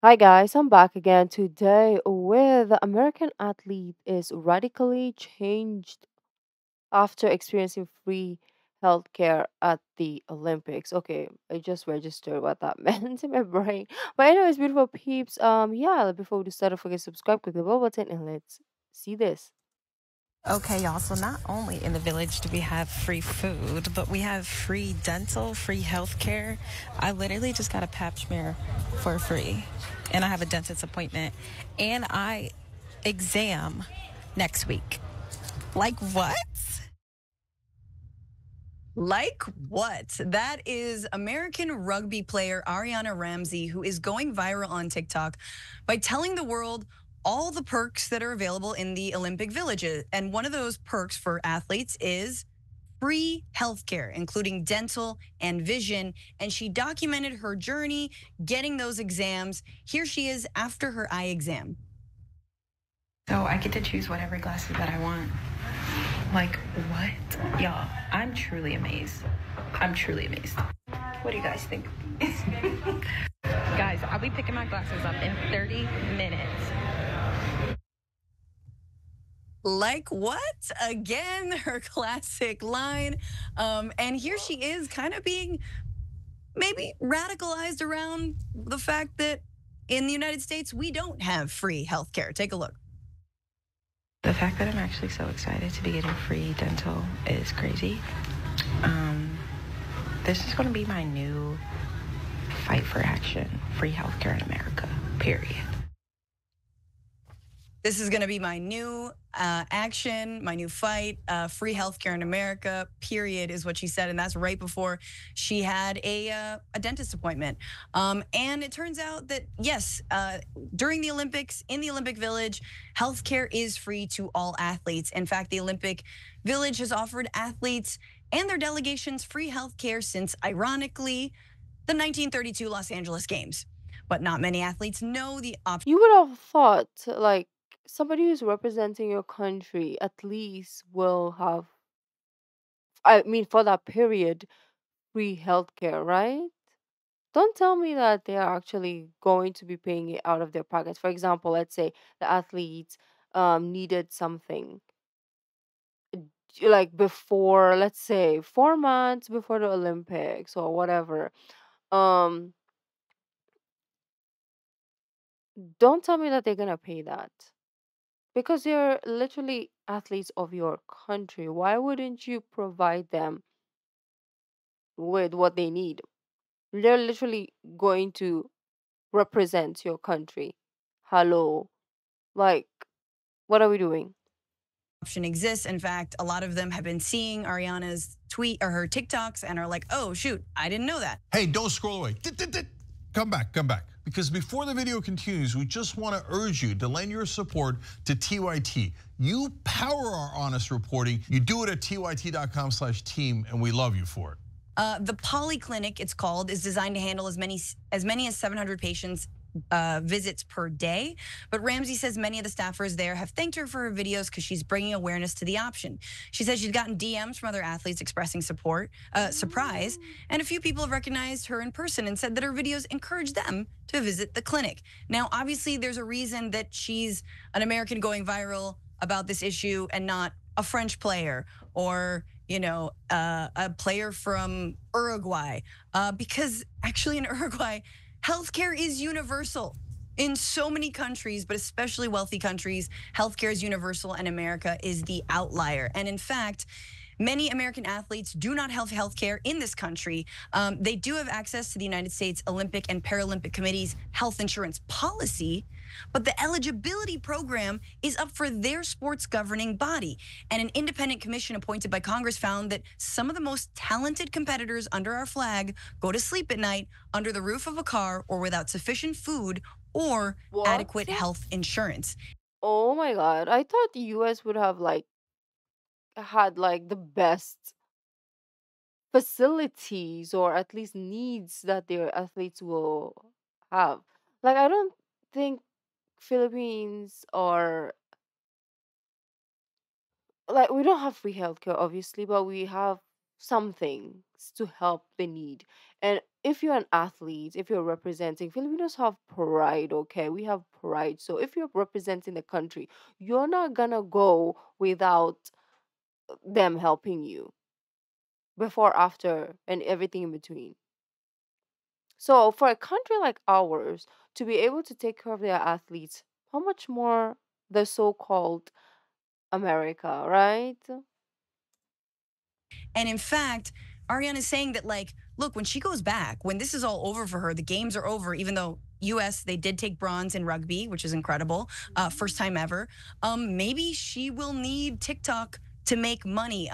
Hi guys, I'm back again today with the American athlete is radically changed after experiencing free healthcare at the Olympics. Okay, I just registered what that meant in my brain. But anyways, beautiful peeps, yeah, before we start, don't forget to subscribe, click the bell button, and let's see this. Okay, y'all. So not only in the village do we have free food, but we have free dental, free health care. I literally just got a pap smear for free, and I have a dentist appointment, and I exam next week. Like what? Like what? That is American rugby player Ariana Ramsey, who is going viral on TikTok by telling the world all the perks that are available in the Olympic villages. And one of those perks for athletes is free healthcare, including dental and vision. And she documented her journey getting those exams. Here she is after her eye exam. So I get to choose whatever glasses that I want. Like, what? Y'all, I'm truly amazed. I'm truly amazed. What do you guys think? Guys, I'll be picking my glasses up in 30 minutes. Like what? Again, her classic line. And here she is kind of being maybe radicalized around the fact that in the United States, we don't have free healthcare. Take a look. The fact that I'm actually so excited to be getting free dental is crazy. Um, this is going to be my new fight for action, free healthcare in America, period. This is going to be my new action, my new fight, free healthcare in America, period, is what she said. And that's right before she had a dentist appointment. And it turns out that, yes, during the Olympics, in the Olympic Village, healthcare is free to all athletes. In fact, the Olympic Village has offered athletes and their delegations free healthcare since, ironically, the 1932 Los Angeles Games. But not many athletes know the option. You would have thought, like, somebody who's representing your country at least will have, I mean, for that period, free healthcare, right? Don't tell me that they are actually going to be paying it out of their pockets. For example, let's say the athletes needed something like before, let's say 4 months before the Olympics or whatever. Um, don't tell me that they're gonna pay that because they're literally athletes of your country. Why wouldn't you provide them with what they need? They're literally going to represent your country. Hello. Like, what are we doing? Option exists. In fact, a lot of them have been seeing Ariana's tweet or her TikToks and are like, oh, shoot, I didn't know that. Hey, don't scroll away. Come back, come back. Because before the video continues, we just want to urge you to lend your support to TYT. You power our honest reporting. You do it at tyt.com/team, and we love you for it. The Polyclinic, it's called, is designed to handle as many as 700 patients visits per day. But Ramsey says many of the staffers there have thanked her for her videos because she's bringing awareness to the option. She says she's gotten DMs from other athletes expressing support, surprise, and a few people have recognized her in person and said that her videos encourage them to visit the clinic. Now, obviously, there's a reason that she's an American going viral about this issue and not a French player or a player from Uruguay, because actually in Uruguay, healthcare is universal. In so many countries, but especially wealthy countries, healthcare is universal and America is the outlier. And in fact, many American athletes do not have health care in this country. They do have access to the United States Olympic and Paralympic Committee's health insurance policy, but the eligibility program is up for their sports governing body. And an independent commission appointed by Congress found that some of the most talented competitors under our flag go to sleep at night under the roof of a car or without sufficient food or What? adequate health insurance. Oh my God. I thought the US would have like had like the best facilities or at least needs that their athletes will have. Like I don't think Philippines are like we don't have free healthcare obviously, but we have some things to help the need. And if you're an athlete, if you're representing, Filipinos have pride, okay? We have pride. So if you're representing the country, you're not gonna go without them helping you before, after, and everything in between. So for a country like ours to be able to take care of their athletes, how much more the so-called America, right? And in fact, Ariane is saying that, like, look, when she goes back, when this is all over for her, the games are over, even though US, they did take bronze in rugby, which is incredible, first time ever. Maybe she will need TikTok to make money.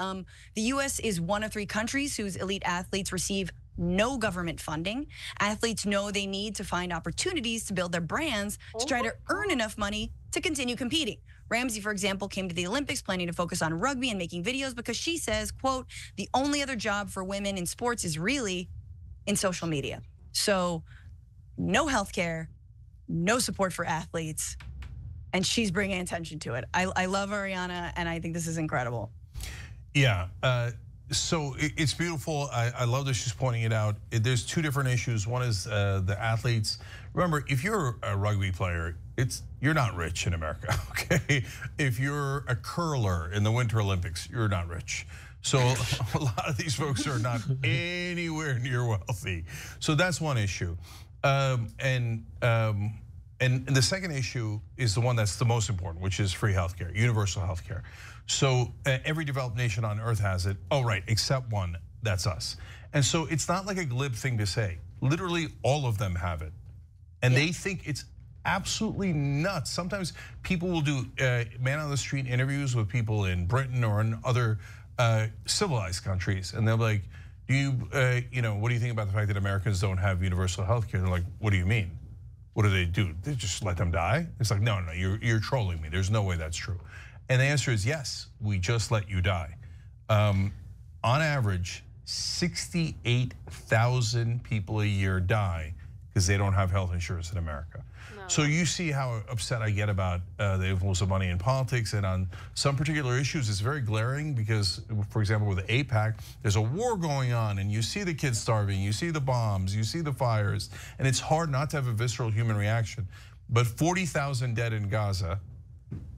The US is one of 3 countries whose elite athletes receive no government funding. Athletes know they need to find opportunities to build their brands to Oh try my to earn enough money to continue competing. Ramsey, for example, came to the Olympics planning to focus on rugby and making videos because she says, quote, the only other job for women in sports is really in social media. So no healthcare, no support for athletes, and she's bringing attention to it. I love Ariana, and I think this is incredible. Yeah, so it's beautiful. I love that she's pointing it out. There's 2 different issues. One is the athletes. Remember, if you're a rugby player, you're not rich in America, okay? If you're a curler in the Winter Olympics, you're not rich. So a lot of these folks are not anywhere near wealthy. So that's one issue. And the second issue is the one that's the most important, which is free healthcare, universal healthcare. So every developed nation on earth has it. Oh, right, except one, that's us. And so it's not like a glib thing to say. Literally all of them have it. And they think it's absolutely nuts. Sometimes people will do man on the street interviews with people in Britain or in other civilized countries. And they'll be like, what do you think about the fact that Americans don't have universal health care? They're like, what do you mean? What do? They just let them die? It's like, no, you're trolling me. There's no way that's true. And the answer is yes, we just let you die. On average, 68,000 people a year die because they don't have health insurance in America. No. So you see how upset I get about the influence of money in politics, and on some particular issues, it's very glaring because, for example, with the AIPAC, there's a war going on, and you see the kids starving, you see the bombs, you see the fires, and it's hard not to have a visceral human reaction. But 40,000 dead in Gaza,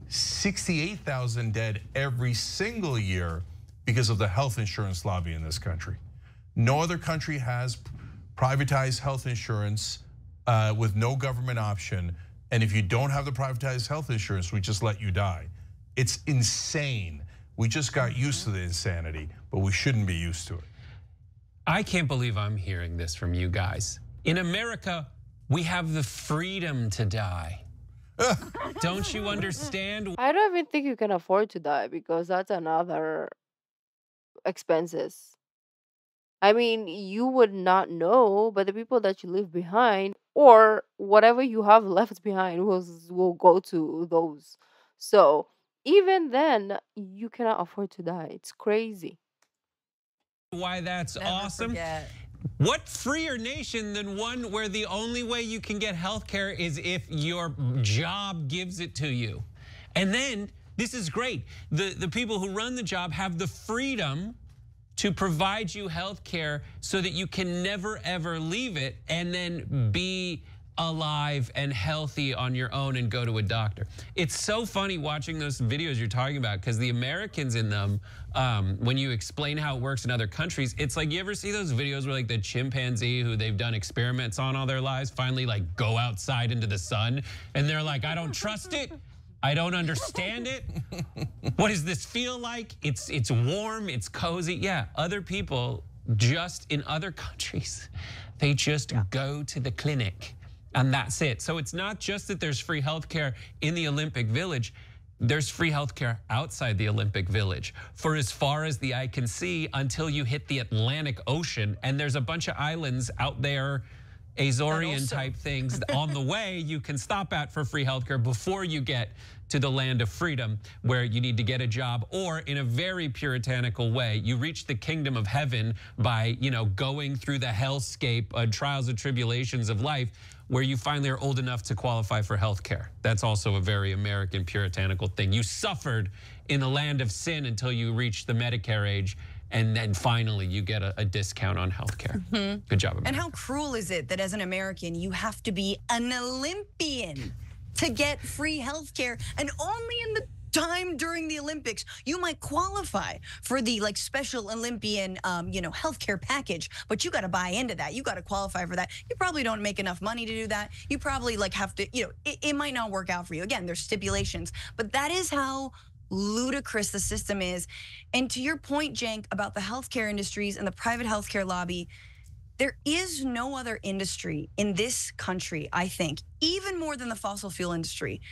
68,000 dead every single year because of the health insurance lobby in this country. No other country has privatized health insurance with no government option. And if you don't have the privatized health insurance, we just let you die. It's insane. We just got used to the insanity, but we shouldn't be used to it. I can't believe I'm hearing this from you guys. In America, we have the freedom to die. Don't you understand? I don't even think you can afford to die because that's another expenses. I mean, you would not know, but the people that you leave behind or whatever you have left behind will go to those. So even then, you cannot afford to die. It's crazy. Why that's Never awesome. Forget. What freer nation than one where the only way you can get health care is if your job gives it to you? And then, this is great, the people who run the job have the freedom to provide you health care so that you can never ever leave it and then be alive and healthy on your own and go to a doctor. It's so funny watching those videos you're talking about because the Americans in them, when you explain how it works in other countries, it's like, you ever see those videos where like the chimpanzee who they've done experiments on all their lives finally like go outside into the sun and they're like, I don't trust it. I don't understand it. What does this feel like? It's warm, it's cozy. Yeah, other people just in other countries, they just go to the clinic. And that's it. So it's not just that there's free healthcare in the Olympic Village, there's free healthcare outside the Olympic Village for as far as the eye can see until you hit the Atlantic Ocean. And there's a bunch of islands out there, Azorian type things on the way you can stop at for free healthcare before you get to the land of freedom where you need to get a job, or in a very puritanical way, you reach the kingdom of heaven by, going through the hellscape, trials and tribulations of life, where you finally are old enough to qualify for health care. That's also a very American puritanical thing. You suffered in the land of sin until you reached the Medicare age, and then finally you get a discount on healthcare. Good job, America. And how cruel is it that as an American, you have to be an Olympian to get free health care, and only in the time during the Olympics you might qualify for the like special Olympian healthcare package, but you got to buy into that. You got to qualify for that. You probably don't make enough money to do that. You probably like have to, it might not work out for you. Again, there's stipulations, but that is how ludicrous the system is. And to your point, Cenk, about the healthcare industries and the private healthcare lobby, there is no other industry in this country, I think, even more than the fossil fuel industry,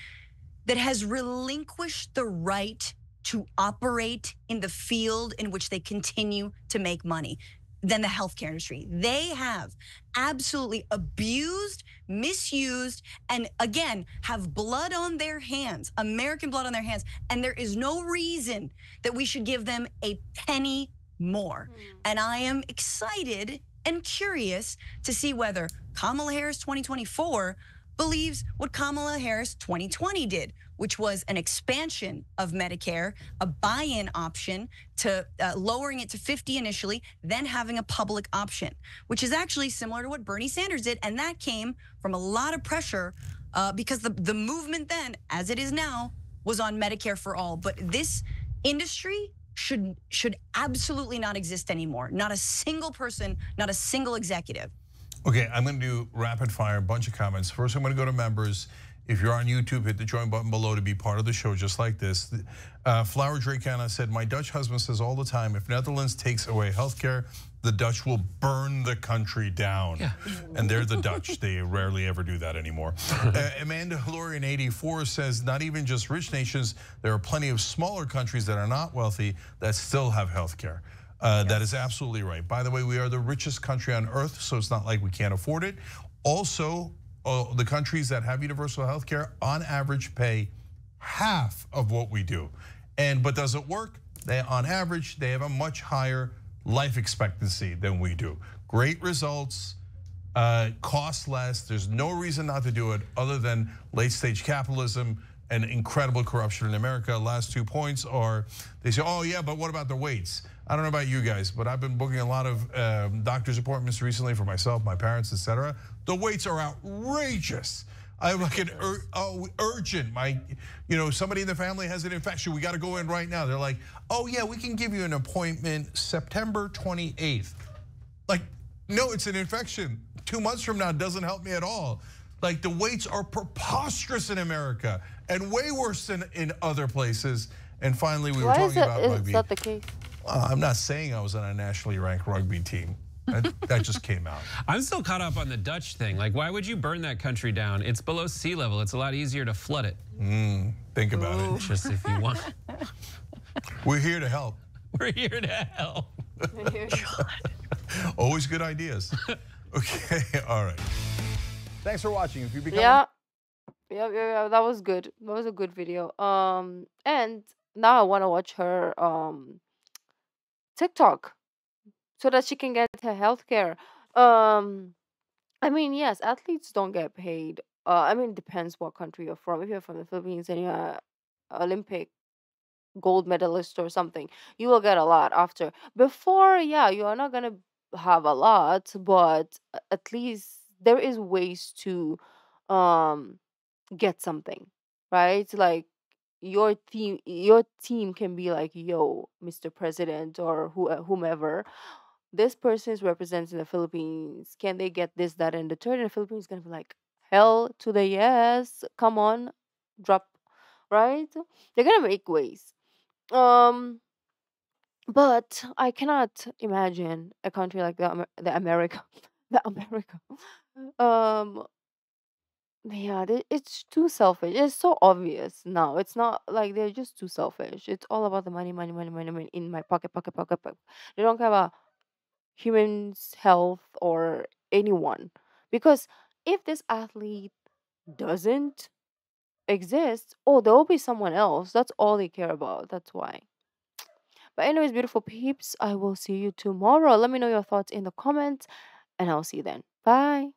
that has relinquished the right to operate in the field in which they continue to make money than the healthcare industry. They have absolutely abused, misused, and again, have blood on their hands, American blood on their hands, and there is no reason that we should give them a penny more. And I am excited and curious to see whether Kamala Harris 2024 believes what Kamala Harris 2020 did, which was an expansion of Medicare, a buy-in option to lowering it to 50 initially, then having a public option, which is actually similar to what Bernie Sanders did. And that came from a lot of pressure because the movement then, as it is now, was on Medicare for all. But this industry should absolutely not exist anymore. Not a single person, not a single executive. Okay, I'm going to do rapid fire, a bunch of comments. First, I'm going to go to members. If you're on YouTube, hit the join button below to be part of the show just like this. Flower Dracana said, my Dutch husband says all the time, if Netherlands takes away healthcare, the Dutch will burn the country down. Yeah. And they're the Dutch. They rarely ever do that anymore. Amanda Halorian 84 says, not even just rich nations, there are plenty of smaller countries that are not wealthy that still have healthcare. That is absolutely right. By the way, we are the richest country on earth, so it's not like we can't afford it. Also, the countries that have universal health care on average pay half of what we do. But does it work? On average, they have a much higher life expectancy than we do. Great results, cost less. There's no reason not to do it other than late stage capitalism and incredible corruption in America. Last 2 points are, they say, oh yeah, but what about the waits? I don't know about you guys, but I've been booking a lot of doctor's appointments recently for myself, my parents, etc. The waits are outrageous. I have like an urgent, somebody in the family has an infection, we got to go in right now. They're like, oh yeah, we can give you an appointment September 28th. Like, no, it's an infection. 2 months from now doesn't help me at all. Like, the waits are preposterous in America and way worse than in other places. And finally, we were talking about rugby. Is that the case? I'm not saying I was on a nationally ranked rugby team. That just came out. I'm still caught up on the Dutch thing. Like, why would you burn that country down? It's below sea level. It's a lot easier to flood it. Think about it. Just if you want. We're here to help. We're here to help. Always good ideas. Okay, all right. Thanks for watching. If you become Yeah, that was good. That was a good video. And now I want to watch her TikTok so that she can get her healthcare. I mean, yes, athletes don't get paid. I mean, it depends what country you're from. If you're from the Philippines and you're an Olympic gold medalist or something, you will get a lot after. Before, yeah, you are not gonna have a lot, but at least there is ways to um get something, right? Like your team can be like, yo, Mr. President or whomever, this person is representing the Philippines. Can they get this, that, and the third? And the Philippines is gonna be like, hell to the yes. Come on, drop, right? They're gonna make ways. Um, but I cannot imagine a country like the America, the America. Um, yeah, it's too selfish. It's so obvious now. It's not like they're just too selfish. It's all about the money, money, money, money, money in my pocket, pocket, pocket, pocket. They don't care about humans' health or anyone. Because if this athlete doesn't exist, oh, there will be someone else. That's all they care about. That's why. But anyways, beautiful peeps, I will see you tomorrow. Let me know your thoughts in the comments, and I'll see you then. Bye.